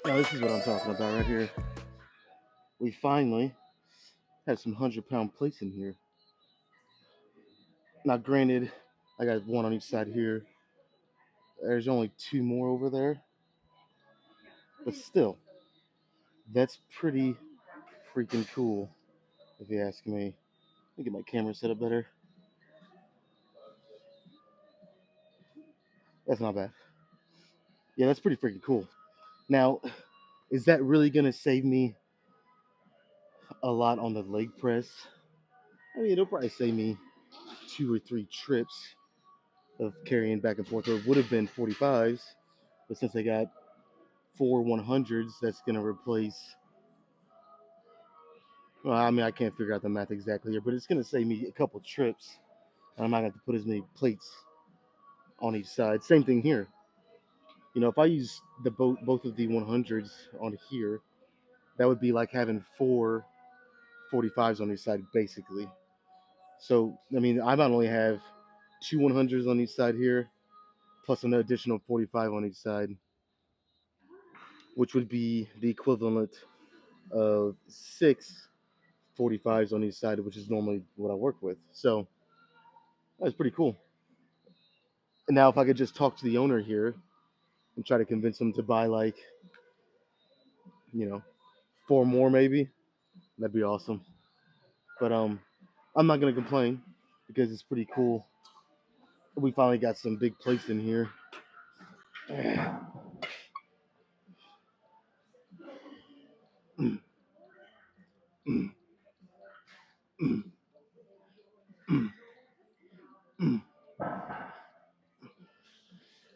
Now this is what I'm talking about right here. We finally have some 100-pound plates in here. Now, granted, I got one on each side here. There's only two more over there, but still, that's pretty freaking cool, if you ask me. Let me get my camera set up better. That's not bad. Yeah, that's pretty freaking cool. Now, is that really gonna save me a lot on the leg press? I mean, it'll probably save me 2 or 3 trips of carrying back and forth. Or it would have been 45s, but since I got 4 100s, that's gonna replace. Well, I mean, I can't figure out the math exactly here, but it's gonna save me a couple trips. And I'm not gonna have to put as many plates on each side. Same thing here. You know, if I use the both of the 100s on here, that would be like having 4 45s on each side, basically. So, I mean, I not only have 2 100s on each side here, plus an additional 45 on each side, which would be the equivalent of 6 45s on each side, which is normally what I work with. So, that's pretty cool. And now, if I could just talk to the owner here and try to convince him to buy, like, you know, 4 more maybe, that'd be awesome. But I'm not gonna complain because it's pretty cool. We finally got some big plates in here.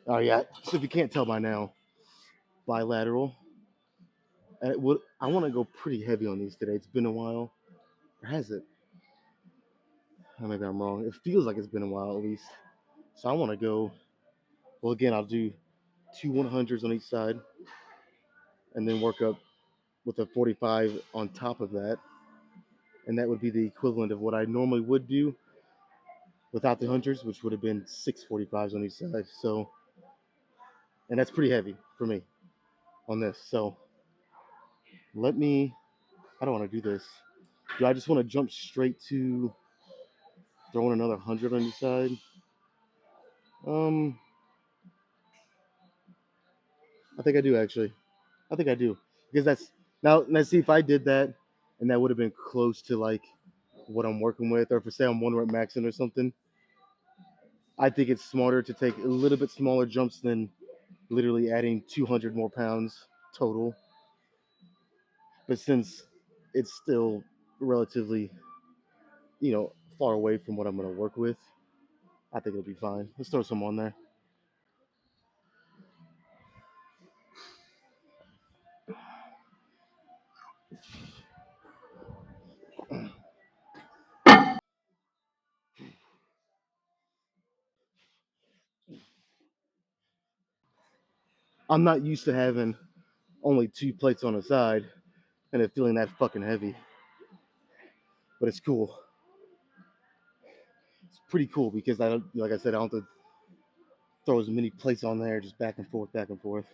Oh yeah. So if you can't tell by now, bilateral. And I want to go pretty heavy on these today. It's been a while. Or has it? Oh, maybe I'm wrong. It feels like it's been a while at least. So I want to go. Well, again, I'll do 2 100s on each side, and then work up with a 45 on top of that, and that would be the equivalent of what I normally would do without the hundreds, which would have been 6 45s on each side. So, and that's pretty heavy for me on this. So let me. I don't want to do this. Do I just want to jump straight to throwing another 100 on each side? Um, I think I do actually. I think I do because that's now. Let's see if I did that, and that would have been close to like what I'm working with, or if I say I'm 1 rep maxing or something. I think it's smarter to take a little bit smaller jumps than literally adding 200 more pounds total. But since it's still relatively, far away from what I'm going to work with, I think it'll be fine. Let's throw some on there. I'm not used to having only 2 plates on the side and it feeling that fucking heavy, but it's cool. It's pretty cool because I don't, like I said, I don't have to throw as many plates on there, just back and forth, back and forth.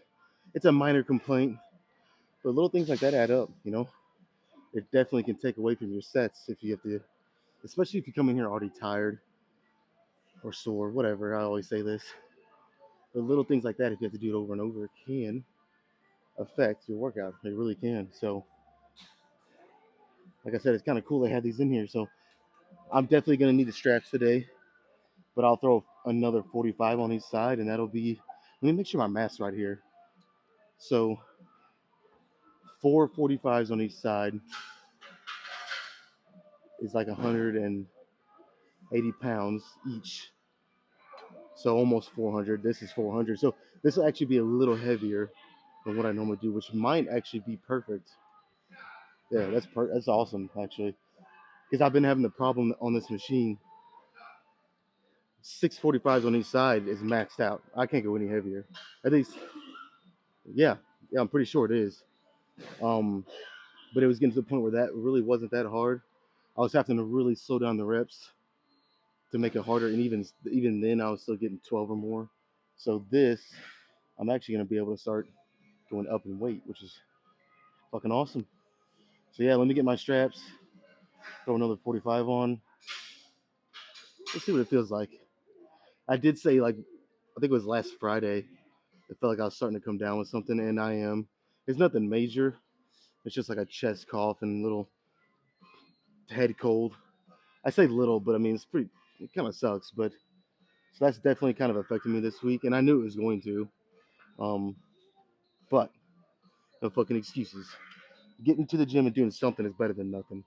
It's a minor complaint, but little things like that add up. It definitely can take away from your sets if you have to, especially if you come in here already tired or sore, whatever. I always say this. But little things like that, if you have to do it over and over, can affect your workout. It really can. So, like I said, it's kind of cool they have these in here. So, I'm definitely going to need the straps today, but I'll throw another 45 on each side, and that'll be Let me make sure my math's right here. So 445s on each side is like 180 pounds each. So almost 400. This is 400. So this will actually be a little heavier than what I normally do, which might actually be perfect. Yeah, that's awesome actually, because I've been having the problem on this machine. 645s on each side is maxed out. I can't go any heavier. At least, yeah, yeah, I'm pretty sure it is. Um, but it was getting to the point where that really wasn't that hard. I was having to really slow down the reps to make it harder, and even then, I was still getting 12 or more. So this, I'm actually gonna be able to start going up in weight, which is fucking awesome. So yeah, let me get my straps, throw another 45 on. Let's see what it feels like. I did say like, I think it was last Friday. It felt like I was starting to come down with something, and I am. It's nothing major. It's just like a chest cough and little head cold. I say little, but I mean it's pretty. It kind of sucks, but so that's definitely kind of affecting me this week, and I knew it was going to. Um, but no fucking excuses. Getting to the gym and doing something is better than nothing.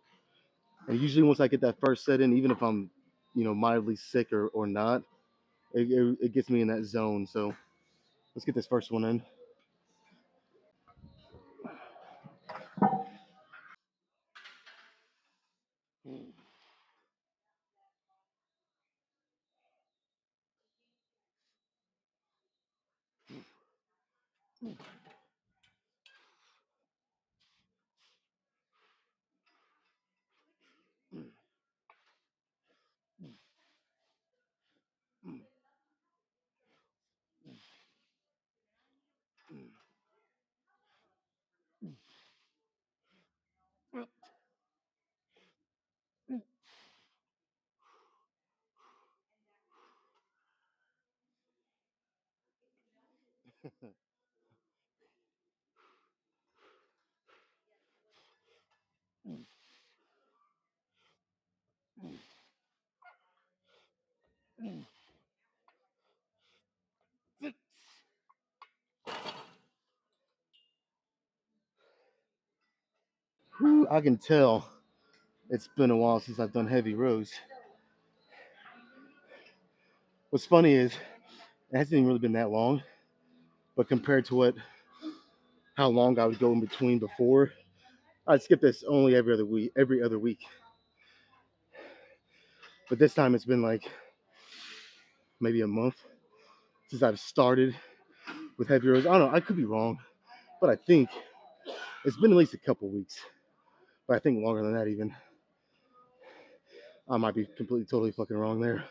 And usually once I get that first set in, even if I'm, mildly sick or not, it gets me in that zone. So let's get this first one in. I can tell it's been a while since I've done heavy rows. What's funny is it hasn't even really been that long, but compared to how long I would go in between before, I'd skip this only every other week. Every other week, but this time it's been like maybe a month since I've started with heavy rows. I don't know. I could be wrong, but I think it's been at least a couple weeks. But I think longer than that even. I might be completely, totally fucking wrong there.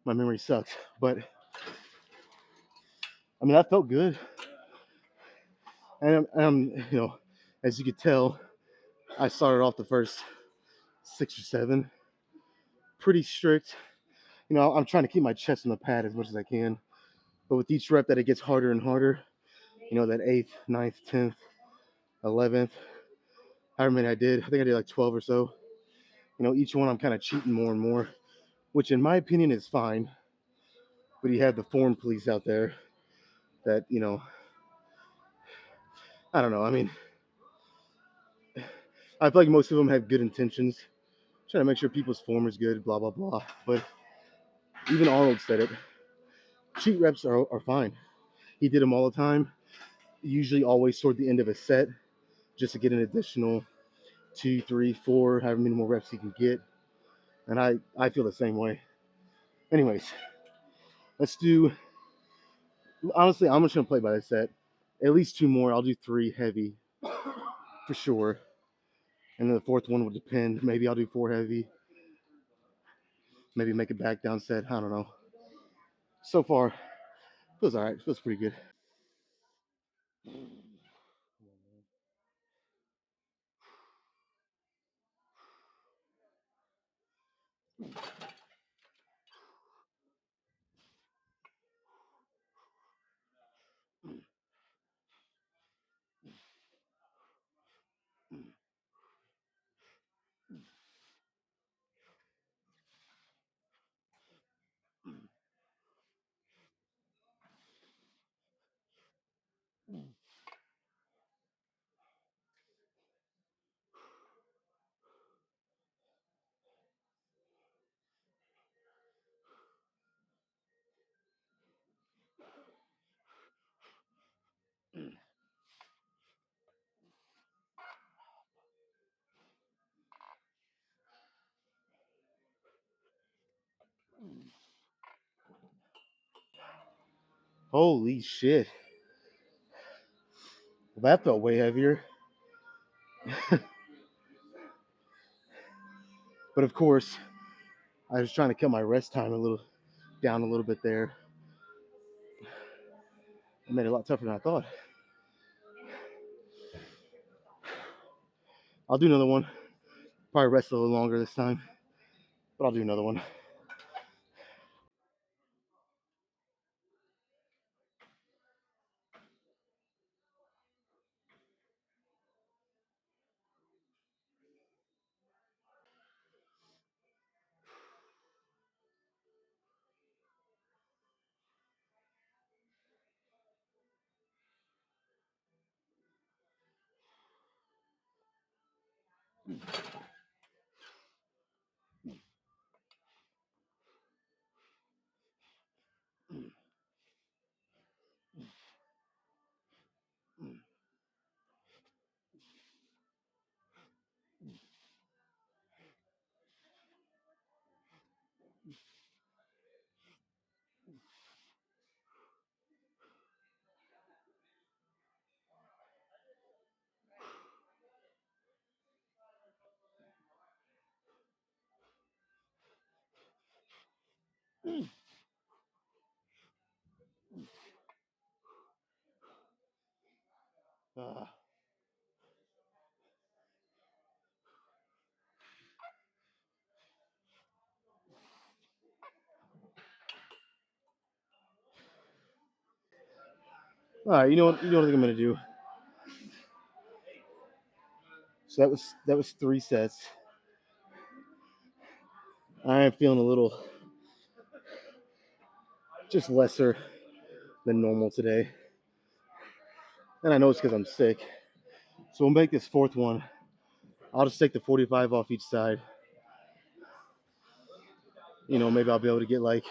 My memory sucks, but I mean that felt good, and as you could tell, I started off the first 6 or 7 pretty strict. I'm trying to keep my chest on the pad as much as I can, but with each rep that it gets harder and harder. That eighth, ninth, 10th, 11th, however many I did. I think I did like 12 or so. Each one I'm kind of cheating more and more, which in my opinion is fine. But you have the form police out there that, I don't know. I mean, I feel like most of them have good intentions, trying to make sure people's form is good, blah, blah, blah. But even Arnold said it. Cheat reps are fine. He did them all the time, usually always toward the end of a set, just to get an additional 2, 3, 4, however many more reps he can get. And I feel the same way. Anyways, let's do. Honestly, I'm just gonna play by the set. At least 2 more. I'll do 3 heavy for sure, and then the fourth one will depend. Maybe I'll do 4 heavy. Maybe make a back down set. I don't know. So far, feels all right. Feels pretty good. Holy shit. Well, that felt way heavier. But of course, I was trying to cut my rest time down a little bit there. It made it a lot tougher than I thought. I'll do another one. Probably rest a little longer this time, but I'll do another one. All right, you know what I think I'm gonna do. So that was 3 sets. I am feeling a little just lesser than normal today, and I know it's because I'm sick. So we'll make this fourth one. I'll just take the 45 off each side. Maybe I'll be able to get like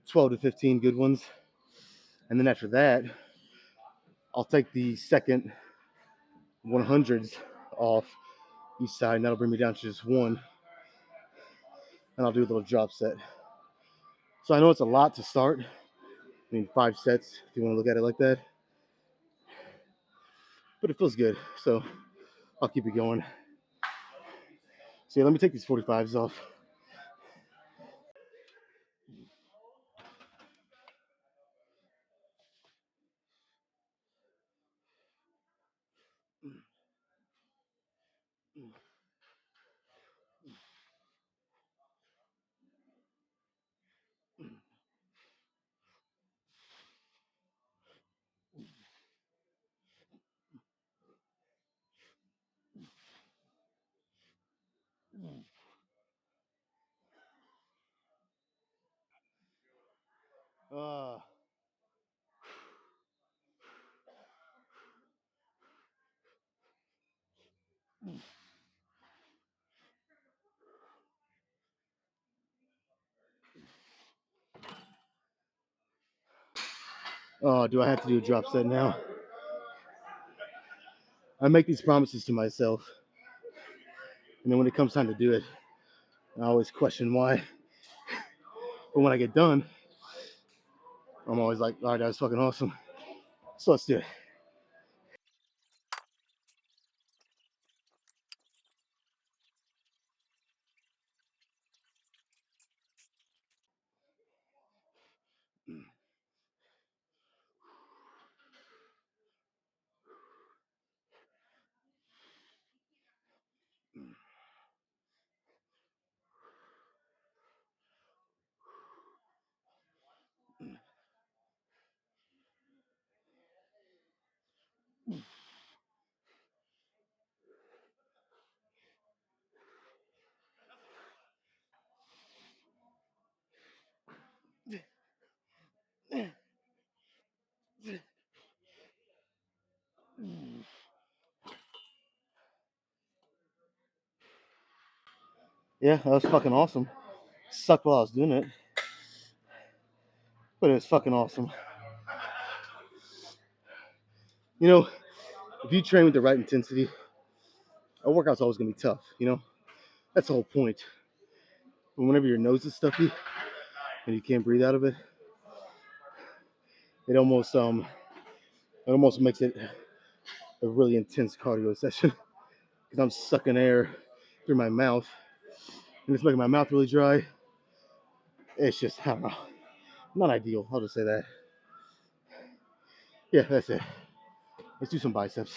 12 to 15 good ones, and then after that, I'll take the second 100s off each side, and that'll bring me down to just one, and I'll do a little drop set. So I know it's a lot to start. 5 sets, if you want to look at it like that. But it feels good, so I'll keep it going. So yeah, let me take these 45s off. Uh, oh, do I have to do a drop set now? I make these promises to myself, and then when it comes time to do it, I always question why. But when I get done, I'm always like, all right, that was fucking awesome. So let's do it. Yeah, that was fucking awesome. Sucked while I was doing it, but it was fucking awesome. If you train with the right intensity, a workout's always gonna be tough. That's the whole point. But whenever your nose is stuffy and you can't breathe out of it, it almost makes it a really intense cardio session because I'm sucking air through my mouth and it's making my mouth really dry. It's just, I don't know, not ideal. I'll just say that. Yeah, that's it. Let's do some biceps.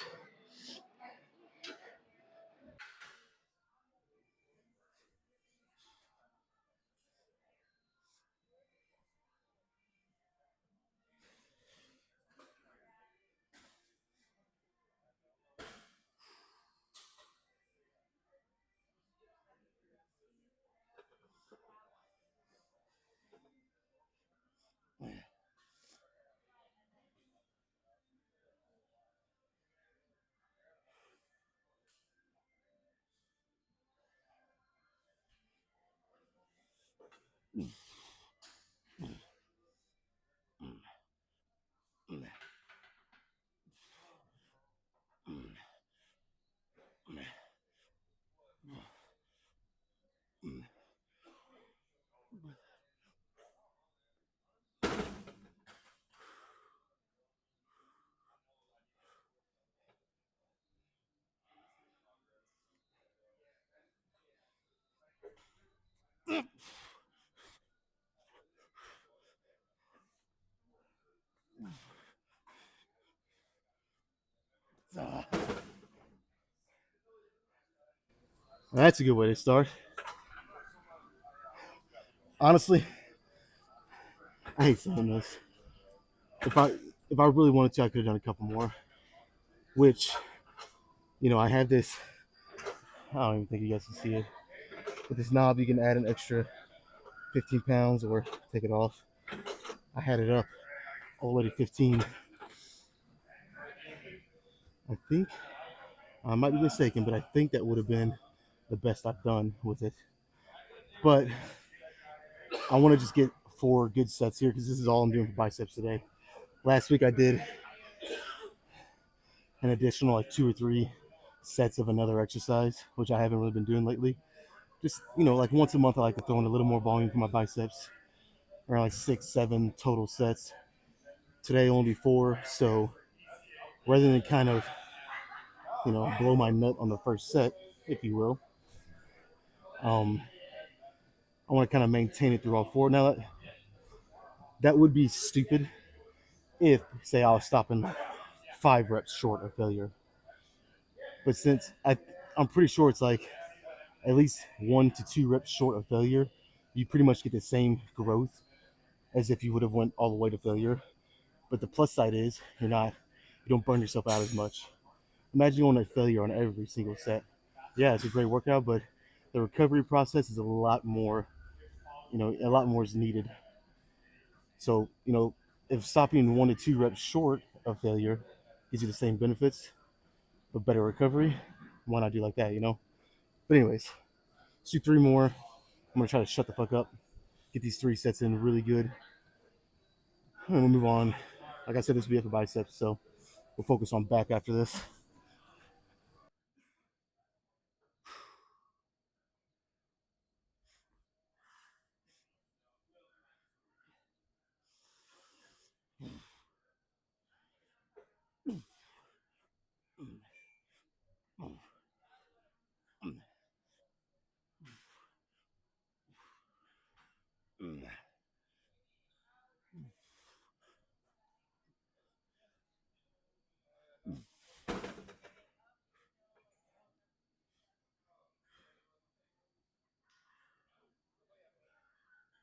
That's a good way to start. Honestly, I hate saying this. If I if I really wanted to, I could have done a couple more. Which, I have this. I don't even think you guys can see it. With this knob, you can add an extra 15 pounds or take it off. I had it up all the way to 15. I think I might be mistaken, but I think that would have been the best I've done with it. But I want to just get 4 good sets here because this is all I'm doing for biceps today. Last week I did an additional like 2 or 3 sets of another exercise, which I haven't really been doing lately. Just like once a month, I like to throw in a little more volume for my biceps, around like 6, 7 total sets. Today only be 4, so rather than kind of blow my nut on the first set, if you will, um, I want to kind of maintain it through all 4. Now that would be stupid if, say, I was stopping 5 reps short of failure. But since I'm pretty sure it's like at least 1 to 2 reps short of failure, you pretty much get the same growth as if you would have went all the way to failure. But the plus side is you don't burn yourself out as much. Imagine going to failure on every single set. Yeah, it's a great workout, but the recovery process is a lot more is needed. So, if stopping 1 to 2 reps short of failure gives you the same benefits but better recovery, why not do like that? But anyways, let's do 3 more. I'm gonna try to shut the fuck up, get these 3 sets in really good, and we'll move on. Like I said, this will be for biceps, so we'll focus on back after this.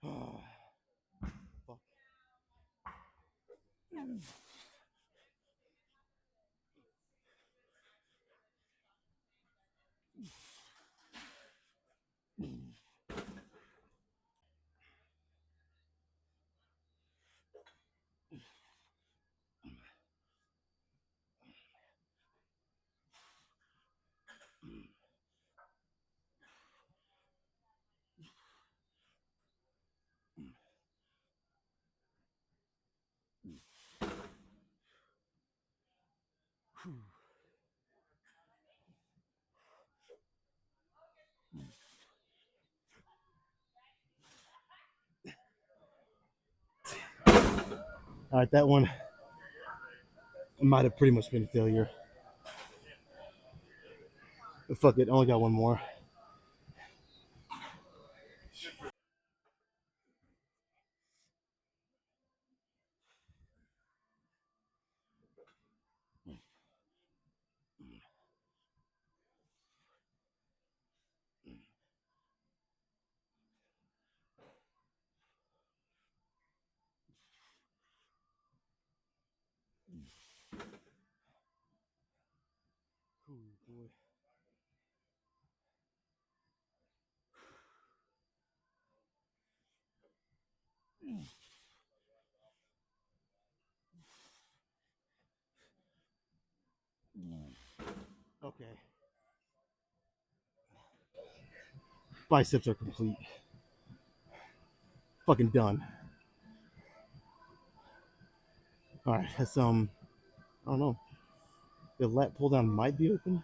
Oh, fuck. All right, that one might have pretty much been a failure. But fuck it, only got one more. Ooh, boy. Okay. Biceps are complete. Fucking done. All right, that's I don't know. The lat pull down might be open.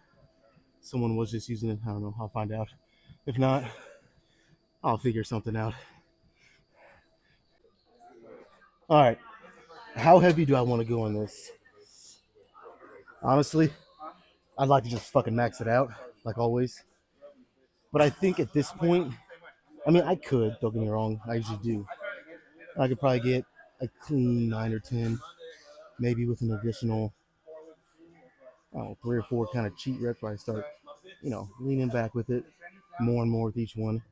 Someone was just using it. I don't know. I'll find out. If not, I'll figure something out. All right. How heavy do I want to go on this? Honestly, I'd like to just fucking max it out, like always. But I think at this point, I mean, I could. Don't get me wrong. I usually do. I could probably get a clean 9 or 10, maybe with an additional, I don't know, 3 or 4 kind of cheat reps where I start, leaning back with it more and more with each one.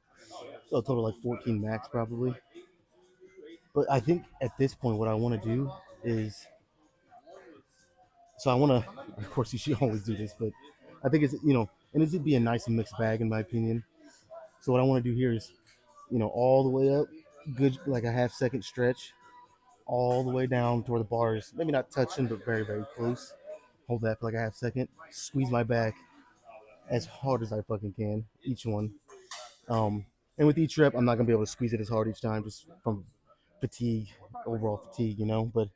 So a total like 14 max probably. But I think at this point, what I want to do is, so I want to, of course, you should always do this, but I think it's, it needs to be a nice mixed bag in my opinion. So what I want to do here is, all the way up, good, like a half-second stretch, all the way down toward the bars. Maybe not touching, but very, very close. Hold that for like a half second. Squeeze my back as hard as I fucking can, each one. And with each rep, I'm not gonna be able to squeeze it as hard each time, just from fatigue, overall fatigue, But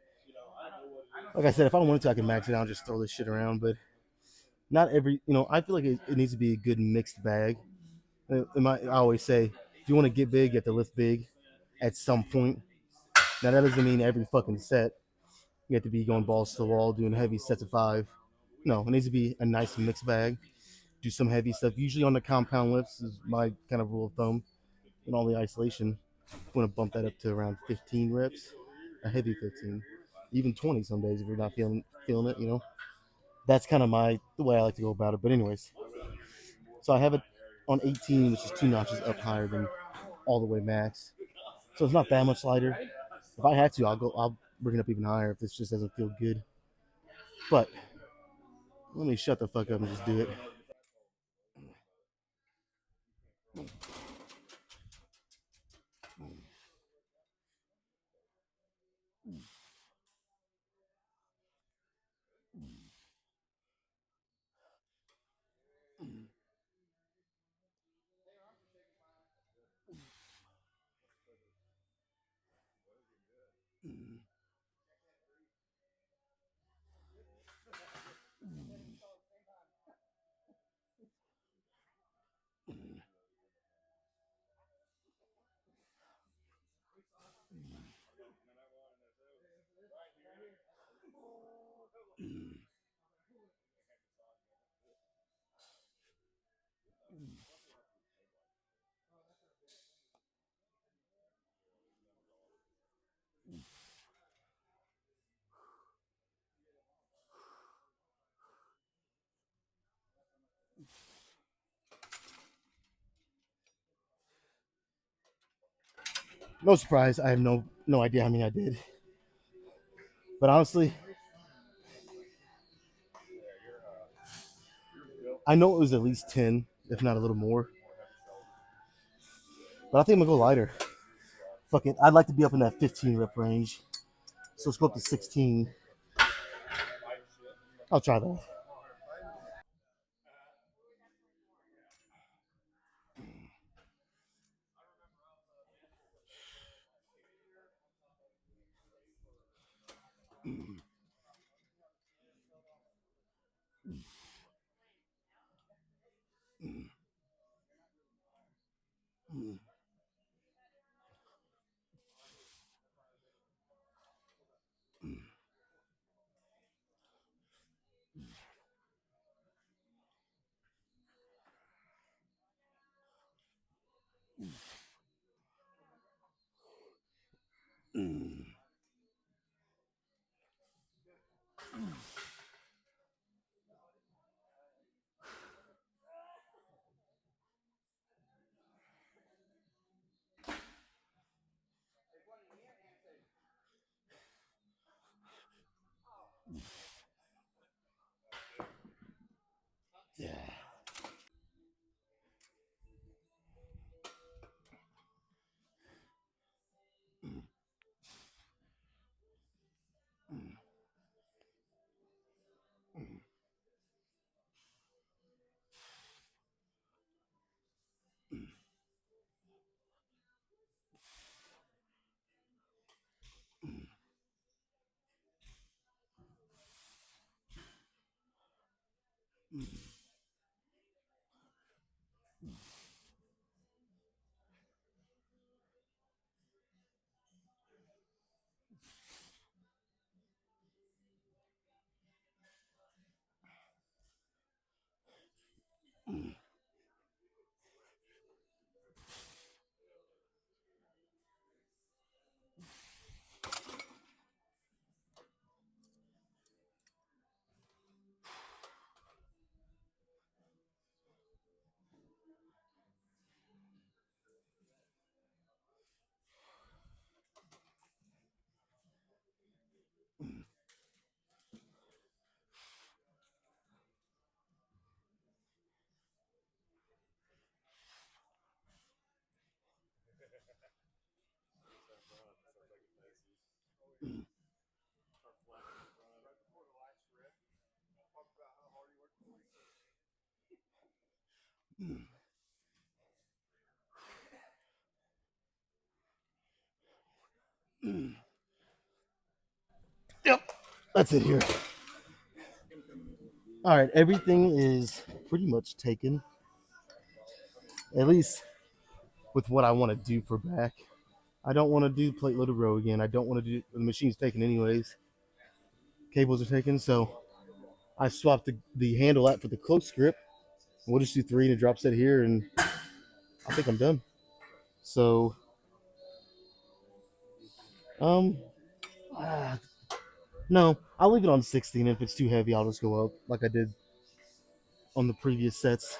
like I said, if I wanted to, I can max it out and just throw this shit around. But not every, I feel like it needs to be a good mixed bag. I always say, if you want to get big, you have to lift big at some point. Now that doesn't mean every fucking set you have to be going balls to the wall, doing heavy sets of 5. No, it needs to be a nice mixed bag. Do some heavy stuff. Usually on the compound lifts is my kind of rule of thumb. And all the isolation, I'm going to bump that up to around 15 reps, a heavy 15, even 20 some days if you're not feeling it. That's kind of the way I like to go about it. But anyways, so I have it on 18, which is 2 notches up higher than all the way max. So it's not that much lighter. If I had to, I'll bring it up even higher if this just doesn't feel good. But let me shut the fuck up and just do it. No surprise, I have no idea how many I did. But honestly, I know it was at least 10, if not a little more. But I think I'm gonna go lighter. Fuck it. I'd like to be up in that 15 rep range. So let's go up to 16. I'll try that. Yep, that's it here. All right, everything is pretty much taken, at least with what I want to do for back. I don't want to do plate loaded row again. I don't want to do the machine's taken anyways. Cables are taken, so I swapped the handle out for the close grip. We'll just do three and a drop set here, and I think I'm done. So, um, ah, no, I'll leave it on 16. If it's too heavy, I'll just go up like I did on the previous sets.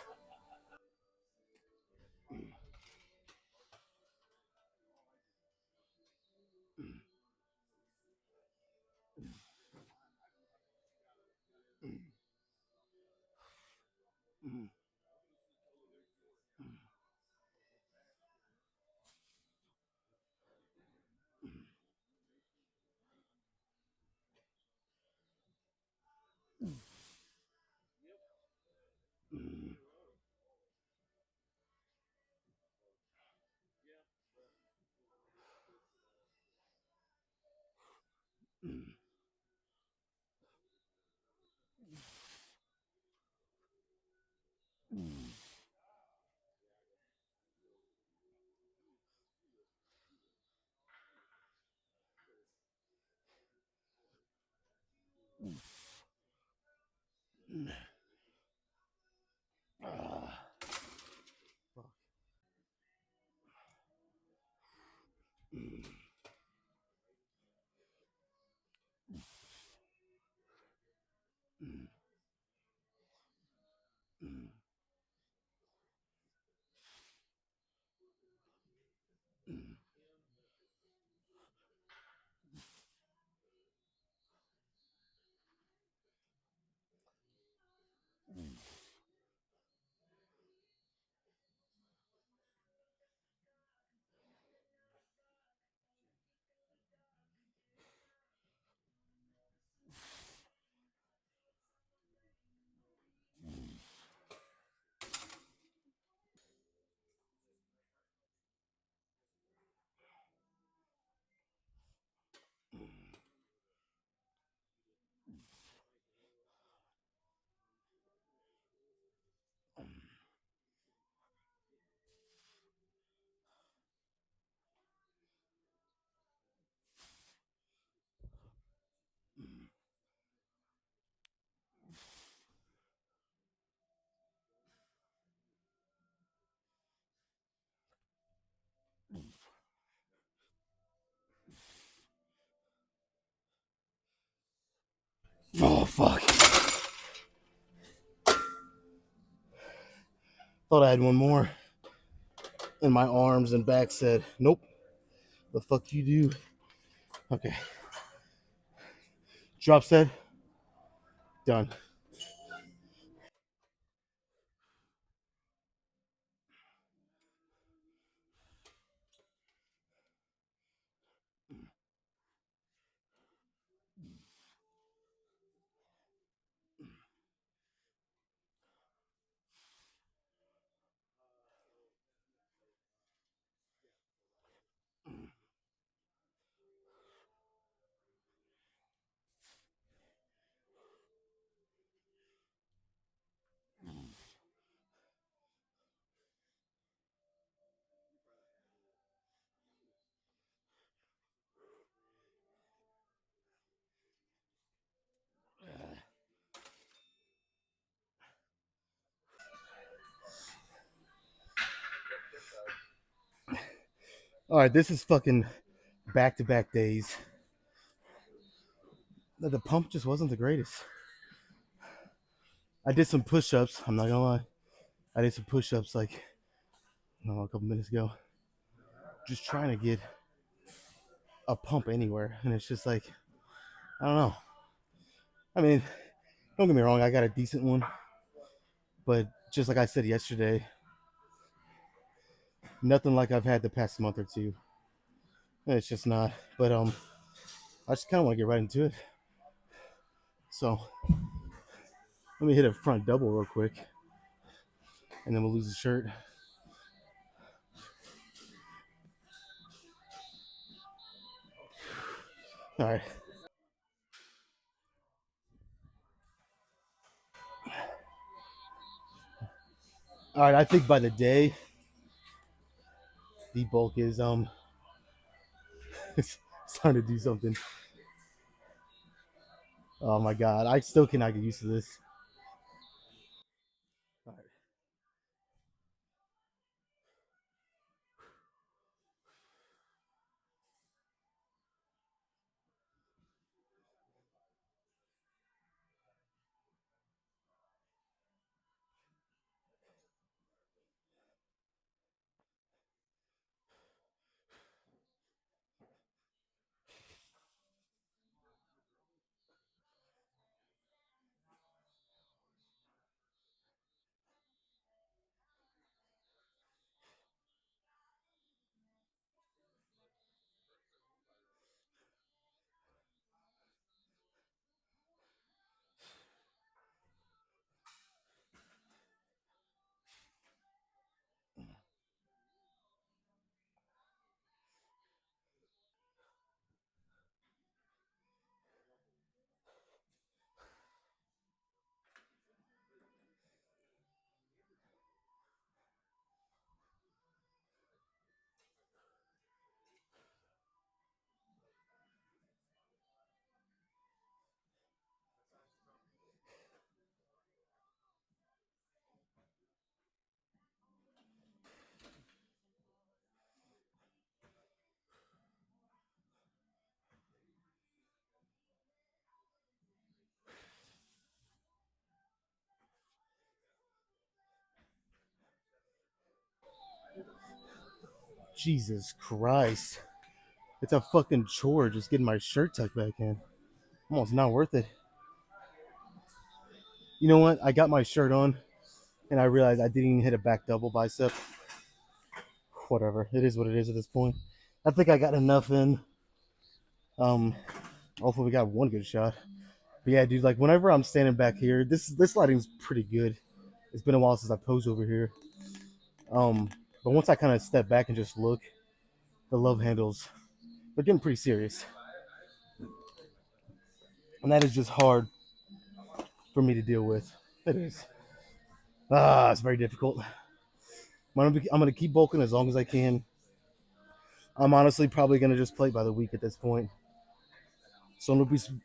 Oh fuck! Thought I had one more, and my arms and back said, "Nope." The fuck you do? Okay. Drop set. Done. All right, this is fucking back-to-back days. The pump just wasn't the greatest. I did some push-ups. I'm not gonna lie. I did some push-ups like a couple minutes ago, just trying to get a pump anywhere, and it's just like I don't know. I mean, don't get me wrong. I got a decent one, but just like I said yesterday, nothing like I've had the past month or two. It's just not. But I just kind of want to get right into it. So let me hit a front double real quick, and then we'll lose the shirt. All right. All right. I think by the day, the bulk is it's starting to do something. Oh my god, I still cannot get used to this. All right. Jesus Christ. It's a fucking chore just getting my shirt tucked back in. Almost not worth it. You know what? I got my shirt on and I realized I didn't even hit a back double bicep. Whatever. It is what it is at this point. I think I got enough in. Um, Hopefully we got one good shot. But yeah, dude, like whenever I'm standing back here, this lighting's pretty good. It's been a while since I posed over here. But once I kind of step back and just look, the love handles, they're getting pretty serious. And that is just hard for me to deal with. It is. It's very difficult. I'm gonna keep bulking as long as I can. I'm honestly probably gonna just play by the week at this point. So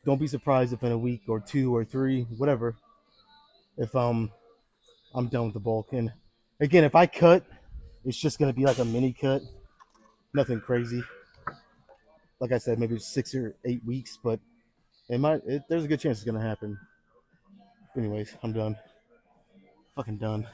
don't be surprised if in a week or two or three, whatever, if I'm done with the bulk. And again, if I cut, it's just gonna be like a mini cut, nothing crazy. Like I said, maybe 6 or 8 weeks, but there's a good chance it's gonna happen. Anyways, I'm done. Fucking done.